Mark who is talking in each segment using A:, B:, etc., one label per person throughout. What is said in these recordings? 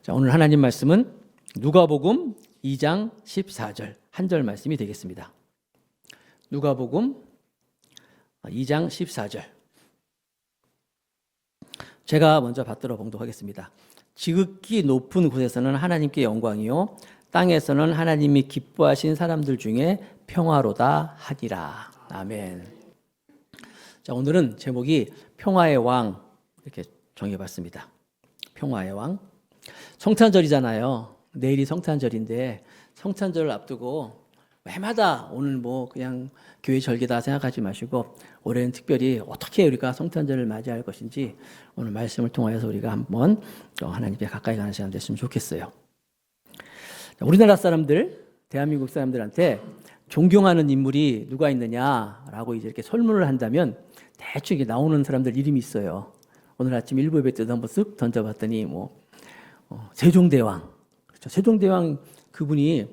A: 자, 오늘 하나님 말씀은 누가복음 2장 14절 한 절 말씀이 되겠습니다. 누가복음 2장 14절. 제가 먼저 받들어 봉독하겠습니다. 지극히 높은 곳에서는 하나님께 영광이요 땅에서는 하나님이 기뻐하신 사람들 중에 평화로다 하니라. 아멘. 자, 오늘은 제목이 평화의 왕 이렇게 정해봤습니다. 평화의 왕. 성탄절이잖아요. 내일이 성탄절인데 성탄절을 앞두고 해마다 오늘 뭐 그냥 교회 절기다 생각하지 마시고 올해는 특별히 어떻게 우리가 성탄절을 맞이할 것인지 오늘 말씀을 통하여서 우리가 한번 또 하나님께 가까이 가는 시간 됐으면 좋겠어요. 우리나라 사람들, 대한민국 사람들한테 존경하는 인물이 누가 있느냐라고 이제 이렇게 설문을 한다면 대충 이게 나오는 사람들 이름이 있어요. 오늘 아침 일부 예배 때도 한번 쓱 던져봤더니 세종대왕, 그렇죠. 세종대왕 그분이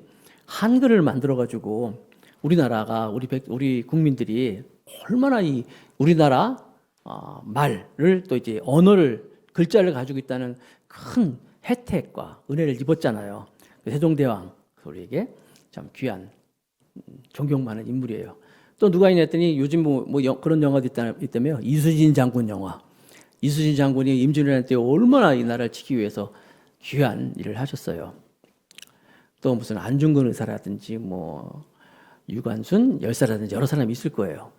A: 한글을 만들어가지고 우리나라가 우리 국민들이 얼마나 이 우리나라 말을 또 이제 언어를 글자를 가지고 있다는 큰 혜택과 은혜를 입었잖아요. 세종대왕 우리에게 참 귀한 존경받는 인물이에요. 또 누가 있냐 했더니 요즘 그런 영화도 있다며요. 이수진 장군 영화. 이수진 장군이 임진왜란 때 얼마나 이 나라를 지키기 위해서 귀한 일을 하셨어요. 또 무슨 안중근 의사라든지 유관순 열사라든지 여러 사람이 있을 거예요.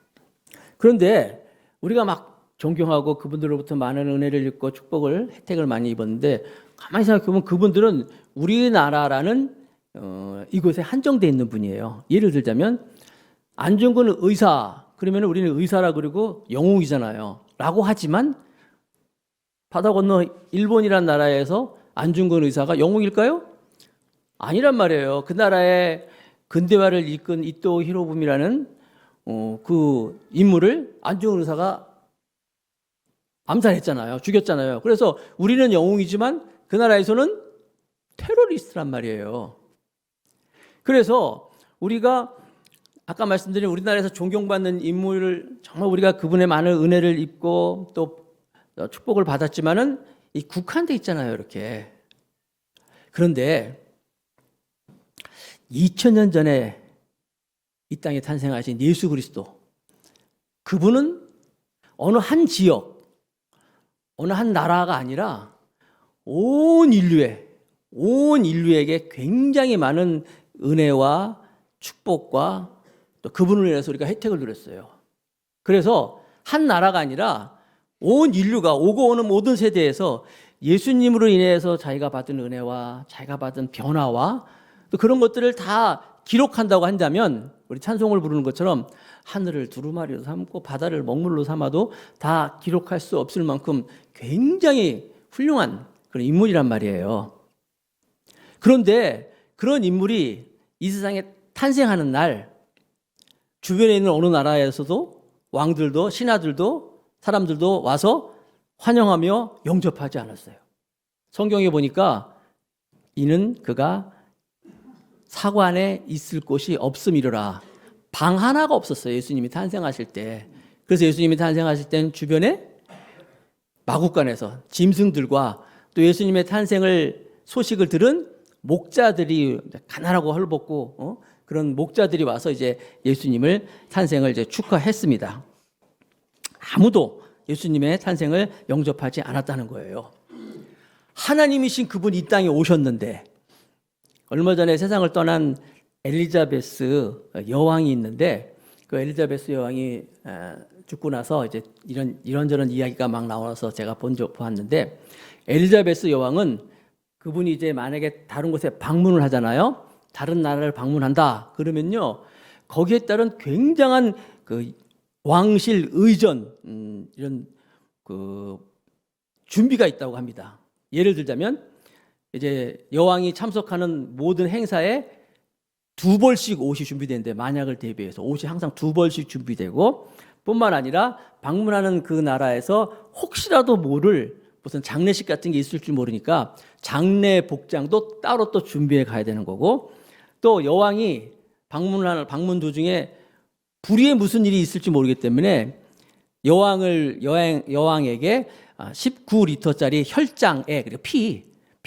A: 그런데 우리가 막 존경하고 그분들로부터 많은 은혜를 입고 축복을 혜택을 많이 입었는데 가만히 생각해보면 그분들은 우리나라라는 이곳에 한정되어 있는 분이에요. 예를 들자면 안중근 의사 그러면 우리는 의사라 그러고 영웅이잖아요. 라고 하지만 바다 건너 일본이란 나라에서 안중근 의사가 영웅일까요? 아니란 말이에요. 그 나라의 근대화를 이끈 이토 히로부미라는 그 인물을 안중근 의사가 암살했잖아요. 죽였잖아요. 그래서 우리는 영웅이지만 그 나라에서는 테러리스트란 말이에요. 그래서 우리가 아까 말씀드린 우리나라에서 존경받는 인물을 정말 우리가 그분의 많은 은혜를 입고 또 축복을 받았지만은 이 국한돼 있잖아요. 이렇게. 그런데 2000년 전에 이 땅에 탄생하신 예수 그리스도 그분은 어느 한 지역 어느 한 나라가 아니라 온 인류에게 굉장히 많은 은혜와 축복과 또 그분을 인해서 우리가 혜택을 누렸어요. 그래서 한 나라가 아니라 온 인류가 오고 오는 모든 세대에서 예수님으로 인해서 자기가 받은 은혜와 자기가 받은 변화와 또 그런 것들을 다 기록한다고 한다면 우리 찬송을 부르는 것처럼 하늘을 두루마리로 삼고 바다를 먹물로 삼아도 다 기록할 수 없을 만큼 굉장히 훌륭한 그런 인물이란 말이에요. 그런데 그런 인물이 이 세상에 탄생하는 날 주변에 있는 어느 나라에서도 왕들도 신하들도 사람들도 와서 환영하며 영접하지 않았어요. 성경에 보니까 이는 그가 사관에 있을 곳이 없음이로라. 방 하나가 없었어요. 예수님이 탄생하실 때. 그래서 예수님이 탄생하실 때는 주변에 마국간에서 짐승들과 또 예수님의 탄생을 소식을 들은 목자들이 가난하고 헐벗고 그런 목자들이 와서 이제 예수님을 탄생을 이제 축하했습니다. 아무도 예수님의 탄생을 영접하지 않았다는 거예요. 하나님이신 그분이 이 땅에 오셨는데 얼마 전에 세상을 떠난 엘리자베스 여왕이 있는데 그 엘리자베스 여왕이 죽고 나서 이제 이런저런 이야기가 막 나와서 제가 보았는데 엘리자베스 여왕은 그분이 이제 만약에 다른 곳에 방문을 하잖아요. 다른 나라를 방문한다 그러면요 거기에 따른 굉장한 그 왕실 의전 이런 그 준비가 있다고 합니다. 예를 들자면 이제 여왕이 참석하는 모든 행사에 2벌씩 옷이 준비되는데 만약을 대비해서 옷이 항상 2벌씩 준비되고 뿐만 아니라 방문하는 그 나라에서 혹시라도 모를 무슨 장례식 같은 게 있을 줄 모르니까 장례 복장도 따로 또 준비해 가야 되는 거고 또 여왕이 방문 도중에 불의의 무슨 일이 있을지 모르기 때문에 여왕에게 19리터짜리 혈장에 그리고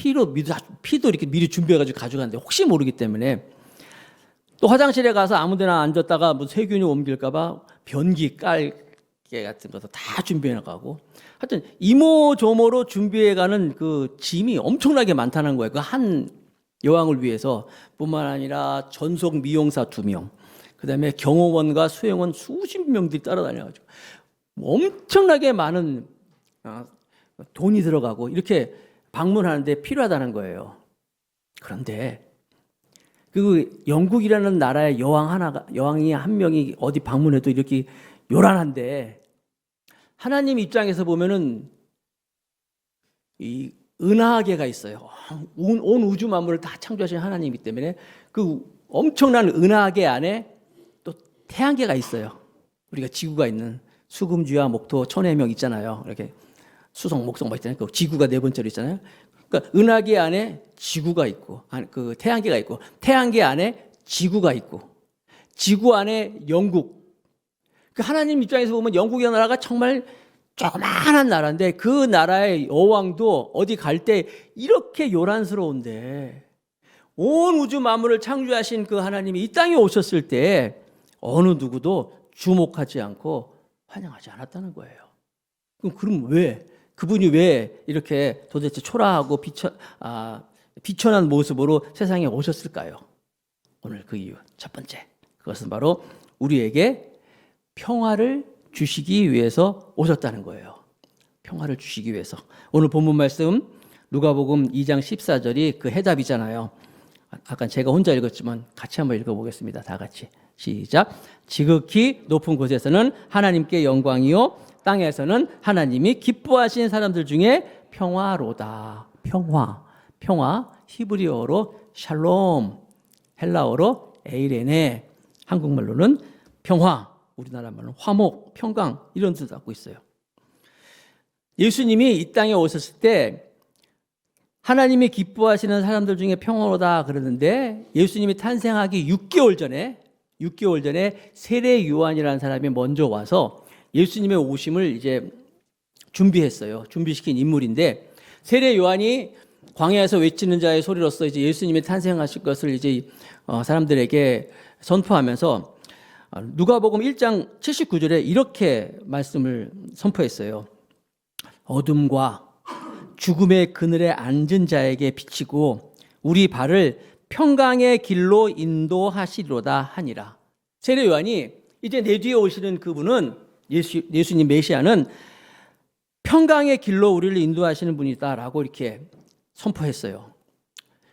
A: 피도 이렇게 미리 준비해가지고 가져가는데 혹시 모르기 때문에 또 화장실에 가서 아무데나 앉았다가 뭐 세균이 옮길까봐 변기 깔개 같은 것도 다 준비해 나가고 하여튼 이모저모로 준비해가는 그 짐이 엄청나게 많다는 거예요. 그 한 여왕을 위해서 뿐만 아니라 전속 미용사 2명, 그다음에 경호원과 수행원 수십 명들이 따라다녀가지고 엄청나게 많은 돈이 들어가고 이렇게 방문하는데 필요하다는 거예요. 그런데 그 영국이라는 나라의 여왕이 한 명이 어디 방문해도 이렇게 요란한데 하나님 입장에서 보면은 이 은하계가 있어요. 온 우주 만물을 다 창조하신 하나님이기 때문에 그 엄청난 은하계 안에 또 태양계가 있어요. 우리가 지구가 있는 수금주와 목토 천해명 있잖아요. 이렇게 수성, 목성 뭐 있잖아요. 그 지구가 4번째로 있잖아요. 그러니까 은하계 안에 지구가 있고, 그 태양계가 있고, 태양계 안에 지구가 있고, 지구 안에 영국. 그 하나님 입장에서 보면 영국의 나라가 정말 조그마한 나라인데 그 나라의 여왕도 어디 갈 때 이렇게 요란스러운데 온 우주 만물을 창조하신 그 하나님이 이 땅에 오셨을 때 어느 누구도 주목하지 않고 환영하지 않았다는 거예요. 그럼 왜? 그분이 왜 이렇게 도대체 초라하고 비천한 모습으로 세상에 오셨을까요? 오늘 그 이유 첫 번째, 그것은 바로 우리에게 평화를 주시기 위해서 오셨다는 거예요. 평화를 주시기 위해서. 오늘 본문 말씀 누가복음 2장 14절이 그 해답이잖아요. 아까 제가 혼자 읽었지만 같이 한번 읽어보겠습니다. 다 같이 시작. 지극히 높은 곳에서는 하나님께 영광이요 땅에서는 하나님이 기뻐하신 사람들 중에 평화로다. 평화 히브리어로 샬롬, 헬라어로 에이레네, 한국말로는 평화, 우리나라 말로는 화목, 평강 이런 뜻을 갖고 있어요. 예수님이 이 땅에 오셨을 때 하나님이 기뻐하시는 사람들 중에 평화로다 그러는데 예수님이 탄생하기 6개월 전에 세례 요한이라는 사람이 먼저 와서 예수님의 오심을 이제 준비했어요. 준비시킨 인물인데 세례 요한이 광야에서 외치는 자의 소리로서 이제 예수님이 탄생하실 것을 이제 사람들에게 선포하면서 누가복음 1장 79절에 이렇게 말씀을 선포했어요. 어둠과 죽음의 그늘에 앉은 자에게 비치고 우리 발을 평강의 길로 인도하시리로다 하니라. 세례 요한이 이제 내 뒤에 오시는 그분은 예수님 메시아는 평강의 길로 우리를 인도하시는 분이다라고 이렇게 선포했어요.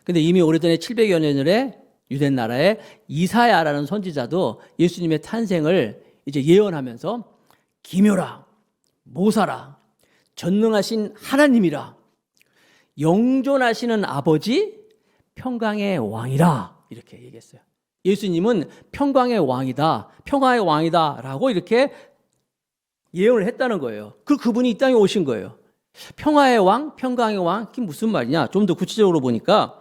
A: 근데 이미 오래전에 700여 년 전에 유대 나라의 이사야라는 선지자도 예수님의 탄생을 이제 예언하면서 기묘라, 모사라, 전능하신 하나님이라, 영존하시는 아버지, 평강의 왕이라 이렇게 얘기했어요. 예수님은 평강의 왕이다, 평화의 왕이다라고 이렇게 예언을 했다는 거예요. 그분이 이 땅에 오신 거예요. 평화의 왕, 평강의 왕, 그게 무슨 말이냐? 좀 더 구체적으로 보니까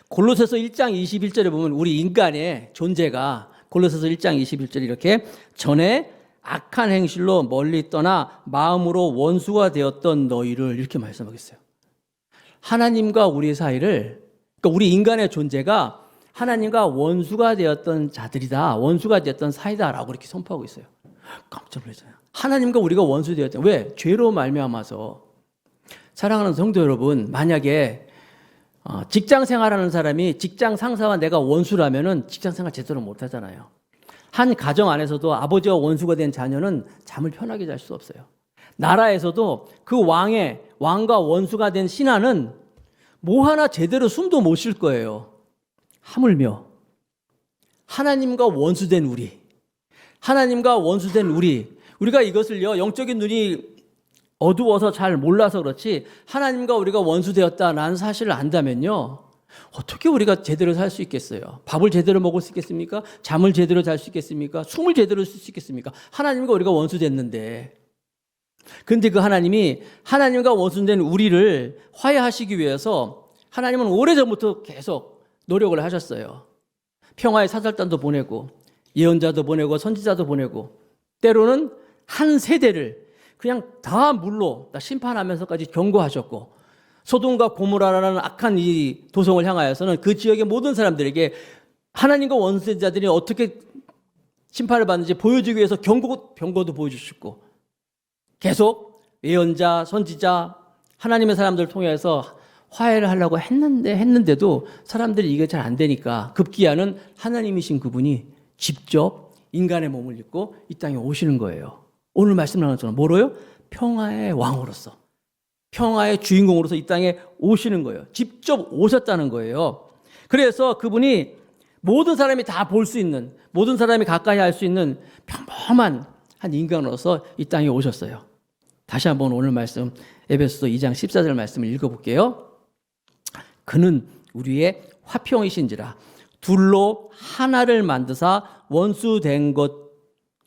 A: 골로새서 1장 21절에 보면 우리 인간의 존재가 골로새서 1장 21절에 이렇게 전에 악한 행실로 멀리 떠나 마음으로 원수가 되었던 너희를 이렇게 말씀하겠어요. 하나님과 우리 사이를, 그러니까 우리 인간의 존재가 하나님과 원수가 되었던 자들이다, 원수가 되었던 사이다라고 이렇게 선포하고 있어요. 깜짝 놀랐잖아요. 하나님과 우리가 원수 되었다. 왜? 죄로 말미암아서. 사랑하는 성도 여러분, 만약에 직장 생활하는 사람이 직장 상사와 내가 원수라면은 직장 생활 제대로 못 하잖아요. 한 가정 안에서도 아버지와 원수가 된 자녀는 잠을 편하게 잘 수 없어요. 나라에서도 그 왕과 원수가 된 신하는 뭐 하나 제대로 숨도 못 쉴 거예요. 하물며 하나님과 원수된 우리가 이것을요, 영적인 눈이 어두워서 잘 몰라서 그렇지 하나님과 우리가 원수되었다라는 사실을 안다면요, 어떻게 우리가 제대로 살 수 있겠어요? 밥을 제대로 먹을 수 있겠습니까? 잠을 제대로 잘 수 있겠습니까? 숨을 제대로 쉴 수 있겠습니까? 하나님과 우리가 원수됐는데. 그런데 그 하나님이 하나님과 원수된 우리를 화해하시기 위해서 하나님은 오래전부터 계속 노력을 하셨어요. 평화의 사절단도 보내고 예언자도 보내고 선지자도 보내고 때로는 한 세대를 그냥 다 물로 심판하면서까지 경고하셨고 소돔과 고모라라는 악한 이 도성을 향하여서는 그 지역의 모든 사람들에게 하나님과 원수자들이 어떻게 심판을 받는지 보여주기 위해서 경고도 보여주셨고, 계속 예언자, 선지자, 하나님의 사람들을 통해서 화해를 하려고 했는데도 사람들이 이게 잘 안 되니까 급기야는 하나님이신 그분이 직접 인간의 몸을 입고 이 땅에 오시는 거예요. 오늘 말씀 나눈 것처럼 뭐로요? 평화의 왕으로서, 평화의 주인공으로서 이 땅에 오시는 거예요. 직접 오셨다는 거예요. 그래서 그분이 모든 사람이 다 볼 수 있는, 모든 사람이 가까이 할 수 있는 평범한 한 인간으로서 이 땅에 오셨어요. 다시 한번 오늘 말씀 에베소서 2장 14절 말씀을 읽어볼게요. 그는 우리의 화평이신지라 둘로 하나를 만드사 원수된 것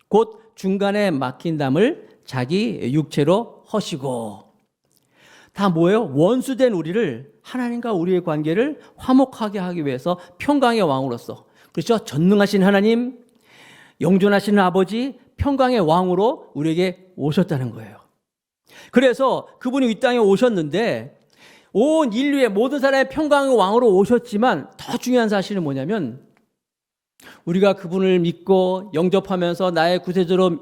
A: 곧 중간에 막힌 담을 자기 육체로 허시고. 다 뭐예요? 원수된 우리를, 하나님과 우리의 관계를 화목하게 하기 위해서 평강의 왕으로서, 그렇죠? 전능하신 하나님, 영존하시는 아버지, 평강의 왕으로 우리에게 오셨다는 거예요. 그래서 그분이 이 땅에 오셨는데 온 인류의 모든 사람의 평강의 왕으로 오셨지만 더 중요한 사실은 뭐냐면, 우리가 그분을 믿고 영접하면서 나의 구세주로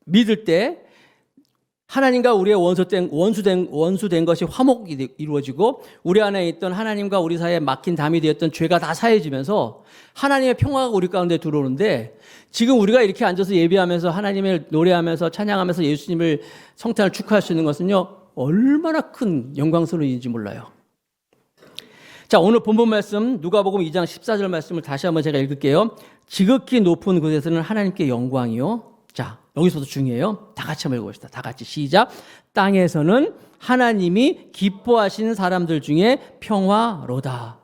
A: 믿을 때 하나님과 우리의 원수된 것이 화목이 이루어지고, 우리 안에 있던 하나님과 우리 사이에 막힌 담이 되었던 죄가 다 사해지면서 하나님의 평화가 우리 가운데 들어오는데, 지금 우리가 이렇게 앉아서 예배하면서 하나님을 노래하면서 찬양하면서 예수님을 성탄을 축하할 수 있는 것은요, 얼마나 큰 영광스러운 일인지 몰라요. 자, 오늘 본문 말씀 누가복음 2장 14절 말씀을 다시 한번 제가 읽을게요. 지극히 높은 곳에서는 하나님께 영광이요. 자, 여기서도 중요해요. 다 같이 한번 읽어봅시다. 다 같이 시작. 땅에서는 하나님이 기뻐하시는 사람들 중에 평화로다.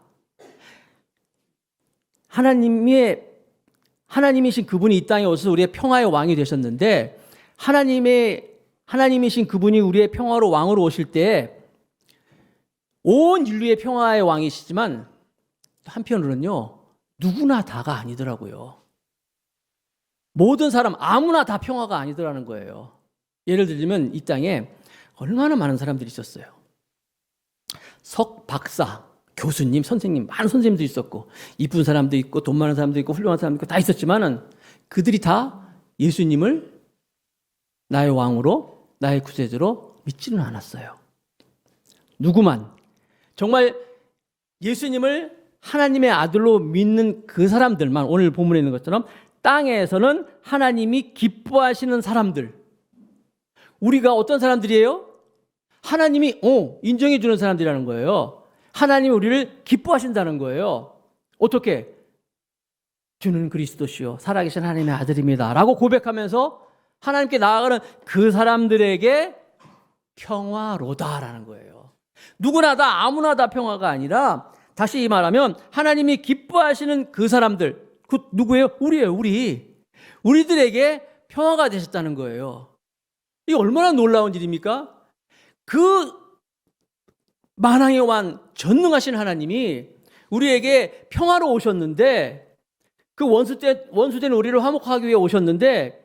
A: 하나님이신 그분이 이 땅에 오셔서 우리의 평화의 왕이 되셨는데, 하나님이신 그분이 우리의 평화로 왕으로 오실 때 온 인류의 평화의 왕이시지만 한편으로는요, 누구나 다가 아니더라고요. 모든 사람, 아무나 다 평화가 아니더라는 거예요. 예를 들면 이 땅에 얼마나 많은 사람들이 있었어요. 박사, 교수님, 선생님, 많은 선생님도 있었고, 이쁜 사람도 있고, 돈 많은 사람도 있고, 훌륭한 사람도 있고, 다 있었지만은 그들이 다 예수님을 나의 왕으로, 나의 구세주로 믿지는 않았어요. 누구만 정말 예수님을 하나님의 아들로 믿는 그 사람들만, 오늘 본문에 있는 것처럼 땅에서는 하나님이 기뻐하시는 사람들. 우리가 어떤 사람들이에요? 하나님이 인정해 주는 사람들이라는 거예요. 하나님이 우리를 기뻐하신다는 거예요. 어떻게? 주는 그리스도시요 살아계신 하나님의 아들입니다 라고 고백하면서 하나님께 나아가는 그 사람들에게 평화로다라는 거예요. 누구나 다, 아무나 다 평화가 아니라, 다시 말하면 하나님이 기뻐하시는 그 사람들, 그 누구예요? 우리예요. 우리들에게 평화가 되셨다는 거예요. 이게 얼마나 놀라운 일입니까? 그 만왕의 왕, 전능하신 하나님이 우리에게 평화로 오셨는데, 그 원수된 우리를 화목하기 위해 오셨는데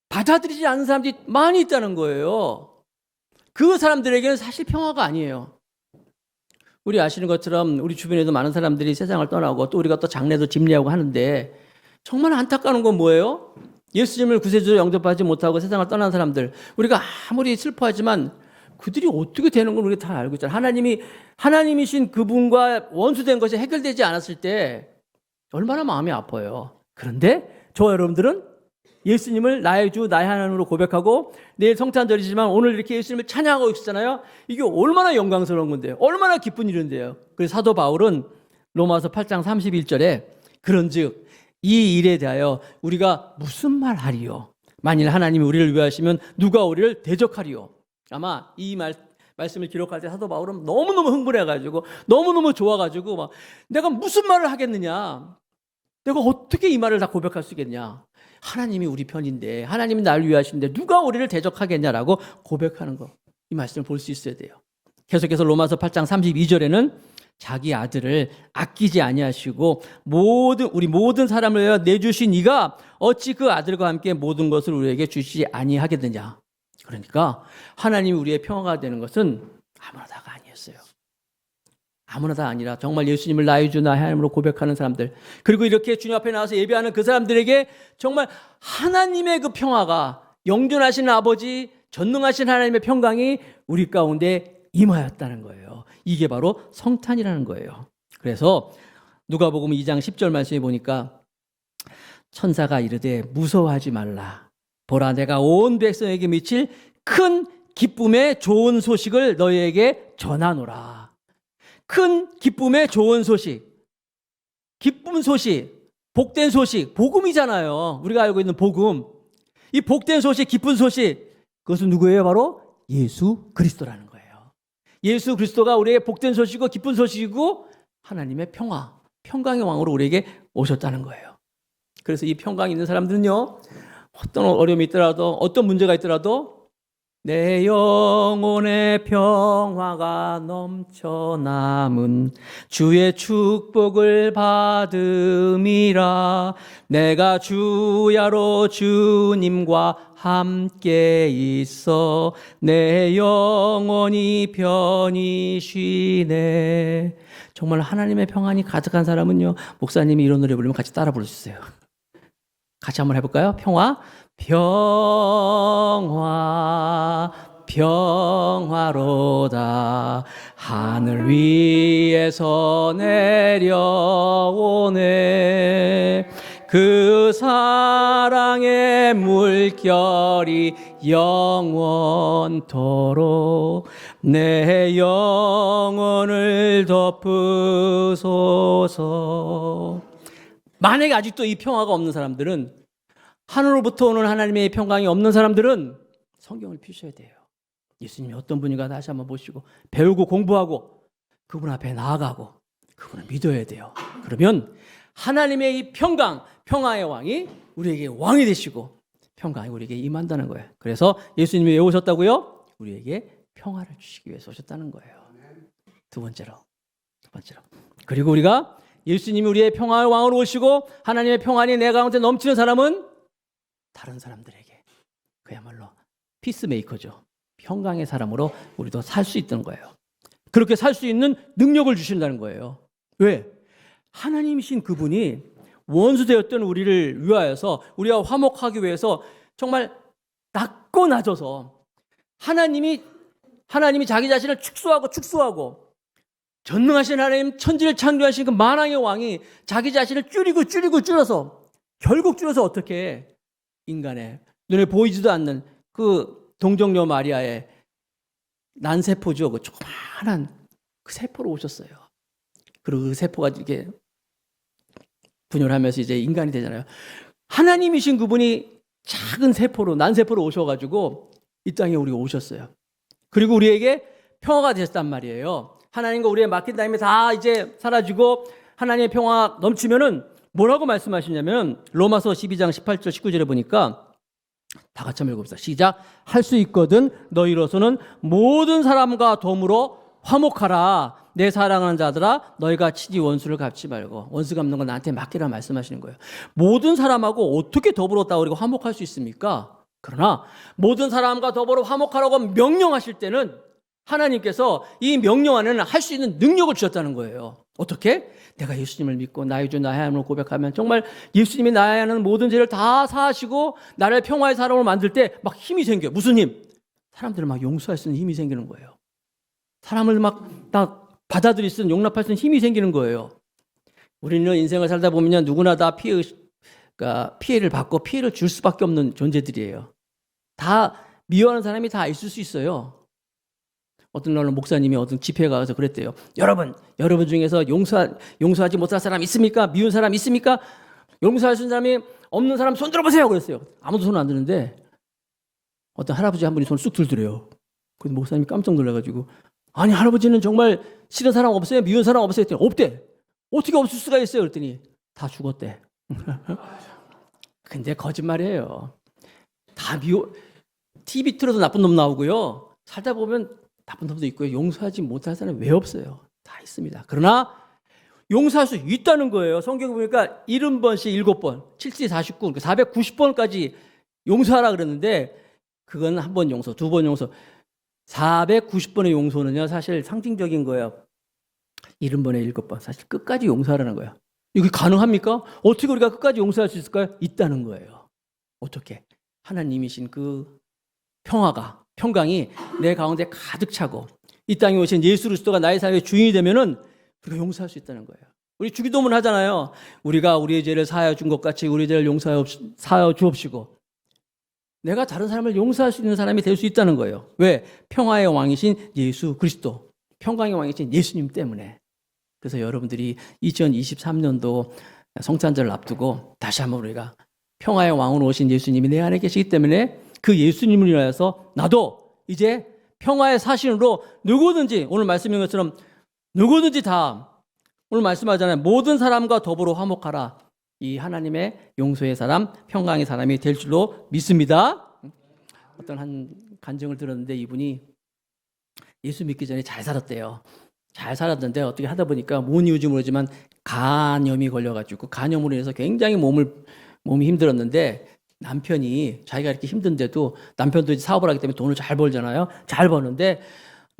A: 받아들이지 않는 사람들이 많이 있다는 거예요. 그 사람들에게는 사실 평화가 아니에요. 우리 아시는 것처럼 우리 주변에도 많은 사람들이 세상을 떠나고, 또 우리가 또 장례도 집례하고 하는데, 정말 안타까운 건 뭐예요? 예수님을 구세주로 영접하지 못하고 세상을 떠난 사람들, 우리가 아무리 슬퍼하지만 그들이 어떻게 되는 걸 우리가 다 알고 있잖아요. 하나님이신 그분과 원수된 것이 해결되지 않았을 때 얼마나 마음이 아파요. 그런데 저와 여러분들은 예수님을 나의 주, 나의 하나님으로 고백하고, 내일 성탄절이지만 오늘 이렇게 예수님을 찬양하고 있잖아요. 이게 얼마나 영광스러운 건데요. 얼마나 기쁜 일인데요. 그래서 사도 바울은 로마서 8장 31절에 그런즉 이 일에 대하여 우리가 무슨 말 하리요? 만일 하나님이 우리를 위하시면 누가 우리를 대적하리요? 아마 이 말씀을 기록할 때 사도 바울은 너무너무 흥분해가지고, 너무너무 좋아가지고, 막 내가 무슨 말을 하겠느냐? 내가 어떻게 이 말을 다 고백할 수 있겠냐? 하나님이 우리 편인데, 하나님이 나를 위하시는데 누가 우리를 대적하겠냐라고 고백하는 거, 이 말씀을 볼 수 있어야 돼요. 계속해서 로마서 8장 32절에는 자기 아들을 아끼지 아니하시고 우리 모든 사람을 위하여 내주신 이가 어찌 그 아들과 함께 모든 것을 우리에게 주시지 아니하겠느냐. 그러니까 하나님이 우리의 평화가 되는 것은 아무나 다가 아니었어요. 아무나 다 아니라 정말 예수님을 나의 주 나의 하나님으로 고백하는 사람들, 그리고 이렇게 주님 앞에 나와서 예배하는 그 사람들에게 정말 하나님의 그 평화가, 영존하신 아버지, 전능하신 하나님의 평강이 우리 가운데 임하였다는 거예요. 이게 바로 성탄이라는 거예요. 그래서 누가복음 2장 10절 말씀에 보니까 천사가 이르되 무서워하지 말라. 보라, 내가 온 백성에게 미칠 큰 기쁨의 좋은 소식을 너희에게 전하노라. 큰 기쁨의 좋은 소식, 기쁜 소식, 복된 소식, 복음이잖아요. 우리가 알고 있는 복음. 이 복된 소식, 기쁜 소식, 그것은 누구예요? 바로 예수 그리스도라는 거예요. 예수 그리스도가 우리의 복된 소식이고 기쁜 소식이고 하나님의 평화, 평강의 왕으로 우리에게 오셨다는 거예요. 그래서 이 평강이 있는 사람들은요, 어떤 어려움이 있더라도, 어떤 문제가 있더라도 내 영혼의 평화가 넘쳐남은 주의 축복을 받음이라. 내가 주야로 주님과 함께 있어 내 영혼이 편히 쉬네. 정말 하나님의 평안이 가득한 사람은요, 목사님이 이런 노래 부르면 같이 따라 부를 수 있어요. 같이 한번 해볼까요? 평화, 평화, 평화로다. 하늘 위에서 내려오네. 그 사랑의 물결이 영원토록 내 영혼을 덮으소서. 만약에 아직도 이 평화가 없는 사람들은, 하늘로부터 오는 하나님의 평강이 없는 사람들은 성경을 피셔야 돼요. 예수님이 어떤 분인가 다시 한번 보시고 배우고 공부하고 그분 앞에 나아가고 그분을 믿어야 돼요. 그러면 하나님의 이 평강, 평화의 왕이 우리에게 왕이 되시고 평강이 우리에게 임한다는 거예요. 그래서 예수님이 왜 오셨다고요? 우리에게 평화를 주시기 위해서 오셨다는 거예요. 두 번째로. 그리고 우리가 예수님이 우리의 평화의 왕으로 오시고 하나님의 평안이 내 가운데 넘치는 사람은 다른 사람들에게 그야말로 피스메이커죠. 평강의 사람으로 우리도 살 수 있다는 거예요. 그렇게 살 수 있는 능력을 주신다는 거예요. 왜? 하나님이신 그분이 원수되었던 우리를 위하여서, 우리가 화목하기 위해서 정말 낮고 낮아서 하나님이 자기 자신을 축소하고 전능하신 하나님, 천지를 창조하신 그 만왕의 왕이 자기 자신을 줄여서 결국 줄여서 어떻게 인간의 눈에 보이지도 않는 그 동정녀 마리아의 난세포죠. 그 조그마한 그 세포로 오셨어요. 그리고 그 세포가 이렇게 분열하면서 이제 인간이 되잖아요. 하나님이신 그분이 작은 세포로, 난세포로 오셔가지고 이 땅에 우리가 오셨어요. 그리고 우리에게 평화가 되셨단 말이에요. 하나님과 우리의 맡긴 다음에 다 이제 사라지고 하나님의 평화가 넘치면은 뭐라고 말씀하시냐면 로마서 12장 18절 19절에 보니까 다 같이 한번 읽어봅시다. 시작. 할 수 있거든 너희로서는 모든 사람과 더불어 화목하라. 내 사랑하는 자들아, 너희가 친히 원수를 갚지 말고. 원수 갚는 건 나한테 맡기라 말씀하시는 거예요. 모든 사람하고 어떻게 더불어 따우리고 화목할 수 있습니까? 그러나 모든 사람과 더불어 화목하라고 명령하실 때는 하나님께서 이 명령 안에는 할 수 있는 능력을 주셨다는 거예요. 어떻게? 내가 예수님을 믿고 나의 주 나의 하나님을 고백하면 정말 예수님이 나의 하는 모든 죄를 다 사하시고 나를 평화의 사람으로 만들 때 막 힘이 생겨요. 무슨 힘? 사람들을 막 용서할 수 있는 힘이 생기는 거예요. 사람을 막 다 받아들일 수 있는, 용납할 수 있는 힘이 생기는 거예요. 우리는 인생을 살다 보면 누구나 다 피해를 받고 피해를 줄 수밖에 없는 존재들이에요. 다 미워하는 사람이 다 있을 수 있어요. 어떤 날은 목사님이 어떤 집회에 가서 그랬대요. 여러분 중에서 용서하지 못할 사람 있습니까? 미운 사람 있습니까? 용서할 수 있는 사람이 없는 사람 손 들어보세요. 그랬어요. 아무도 손 안 드는데 어떤 할아버지 한 분이 손을 쑥 들더래요. 그래서 목사님이 깜짝 놀라가지고, 아니 할아버지는 정말 싫은 사람 없어요? 미운 사람 없어요? 했더니 없대. 어떻게 없을 수가 있어요? 그랬더니 다 죽었대. 근데 거짓말이에요. 다 TV 틀어도 나쁜 놈 나오고요. 살다 보면 나쁜 놈도 있고요. 용서하지 못할 사람이 왜 없어요? 다 있습니다. 그러나 용서할 수 있다는 거예요. 성경에 보니까 70번씩 7번, 7시 49, 490번까지 용서하라 그랬는데 그건 한 번 용서, 두 번 용서. 490번의 용서는요, 사실 상징적인 거예요. 70번에 7번. 사실 끝까지 용서하라는 거예요. 이게 가능합니까? 어떻게 우리가 끝까지 용서할 수 있을까요? 있다는 거예요. 어떻게? 하나님이신 그 평강이 내 가운데 가득 차고 이 땅에 오신 예수 그리스도가 나의 삶의 주인이 되면은 우리가 용서할 수 있다는 거예요. 우리 주기도문 하잖아요. 우리가 우리의 죄를 사하여 준 것 같이 우리의 죄를 사하여 주옵시고. 내가 다른 사람을 용서할 수 있는 사람이 될 수 있다는 거예요. 왜? 평화의 왕이신 예수 그리스도, 평강의 왕이신 예수님 때문에. 그래서 여러분들이 2023년도 성탄절을 앞두고 다시 한번 우리가 평화의 왕으로 오신 예수님이 내 안에 계시기 때문에 그 예수님을 인하여서 나도 이제 평화의 사신으로 누구든지, 오늘 말씀인 것처럼 누구든지 다, 오늘 말씀하잖아요. 모든 사람과 더불어 화목하라. 이 하나님의 용서의 사람, 평강의 사람이 될 줄로 믿습니다. 어떤 한 간증을 들었는데 이분이 예수 믿기 전에 잘 살았대요. 잘 살았는데 어떻게 하다 보니까 뭔 이유인지 모르지만 간염이 걸려가지고 간염으로 인해서 굉장히 몸이 힘들었는데 남편이 자기가 이렇게 힘든데도 남편도 사업을 하기 때문에 돈을 잘 벌잖아요. 잘 버는데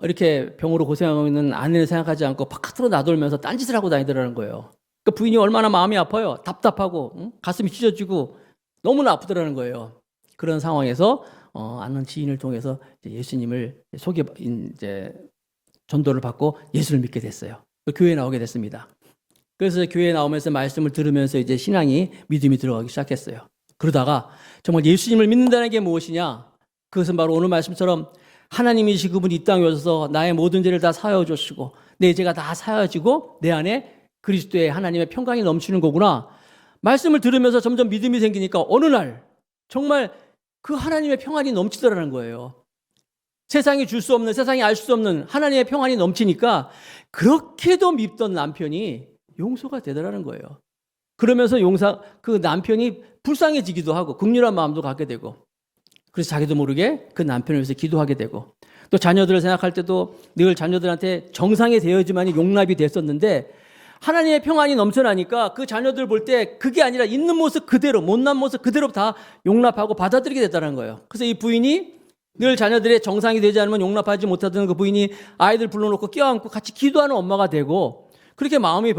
A: 이렇게 병으로 고생하고 있는 아내를 생각하지 않고 바깥으로 나돌면서 딴짓을 하고 다니더라는 거예요. 그러니까 부인이 얼마나 마음이 아파요. 답답하고 가슴이 찢어지고 너무나 아프더라는 거예요. 그런 상황에서 아는 지인을 통해서 예수님을 이제 전도를 받고 예수를 믿게 됐어요. 교회에 나오게 됐습니다. 그래서 교회에 나오면서 말씀을 들으면서 이제 믿음이 들어가기 시작했어요. 그러다가 정말 예수님을 믿는다는 게 무엇이냐? 그것은 바로 오늘 말씀처럼 하나님이시 그분이 이 땅에 오셔서 나의 모든 죄를 다 사하여 주시고 내 죄가 다 사하여지고 내 안에 그리스도의 하나님의 평강이 넘치는 거구나. 말씀을 들으면서 점점 믿음이 생기니까 어느 날 정말 그 하나님의 평안이 넘치더라는 거예요. 세상이 줄 수 없는, 세상이 알 수 없는 하나님의 평안이 넘치니까 그렇게도 밉던 남편이 용서가 되더라는 거예요. 그러면서 그 남편이 불쌍해지기도 하고 긍휼한 마음도 갖게 되고, 그래서 자기도 모르게 그 남편을 위해서 기도하게 되고, 또 자녀들을 생각할 때도 늘 자녀들한테 정상이 되어야지만 용납이 됐었는데 하나님의 평안이 넘쳐나니까 그 자녀들 볼 때 그게 아니라 있는 모습 그대로, 못난 모습 그대로 다 용납하고 받아들이게 됐다는 거예요. 그래서 이 부인이 늘 자녀들의 정상이 되지 않으면 용납하지 못하던 그 부인이 아이들 불러놓고 껴안고 같이 기도하는 엄마가 되고, 그렇게 마음이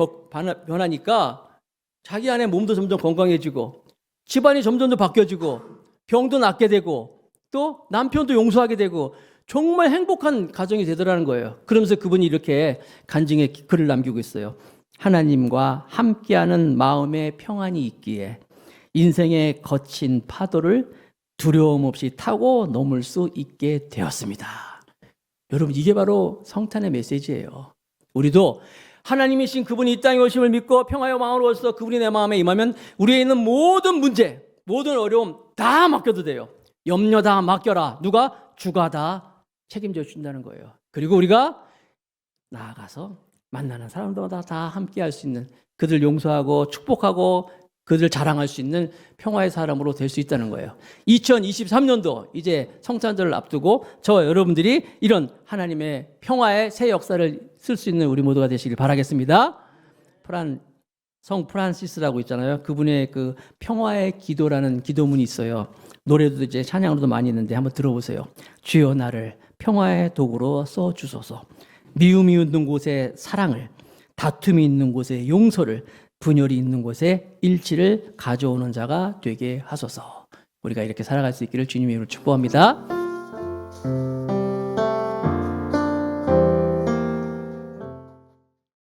A: 변하니까 자기 안에 몸도 점점 건강해지고 집안이 점점 더 바뀌어지고 병도 낫게 되고 또 남편도 용서하게 되고 정말 행복한 가정이 되더라는 거예요. 그러면서 그분이 이렇게 간증에 글을 남기고 있어요. 하나님과 함께하는 마음의 평안이 있기에 인생의 거친 파도를 두려움 없이 타고 넘을 수 있게 되었습니다. 여러분, 이게 바로 성탄의 메시지예요. 우리도 하나님이신 그분이 이 땅에 오심을 믿고 평화의 왕으로 오셔서 그분이 내 마음에 임하면 우리에 있는 모든 문제, 모든 어려움 다 맡겨도 돼요. 염려 다 맡겨라. 누가? 주가 다 책임져 준다는 거예요. 그리고 우리가 나아가서 만나는 사람들마다 다 함께 할 수 있는, 그들 용서하고 축복하고 그들 자랑할 수 있는 평화의 사람으로 될 수 있다는 거예요. 2023년도 이제 성탄절을 앞두고 저와 여러분들이 이런 하나님의 평화의 새 역사를 쓸 수 있는 우리 모두가 되시길 바라겠습니다. 성 프란시스라고 있잖아요. 그분의 그 평화의 기도라는 기도문이 있어요. 노래도 이제 찬양으로도 많이 있는데 한번 들어보세요. 주여 나를 평화의 도구로 써 주소서. 미움이 있는 곳에 사랑을, 다툼이 있는 곳에 용서를, 분열이 있는 곳에 일치를 가져오는 자가 되게 하소서. 우리가 이렇게 살아갈 수 있기를 주님의 이름으로 축복합니다.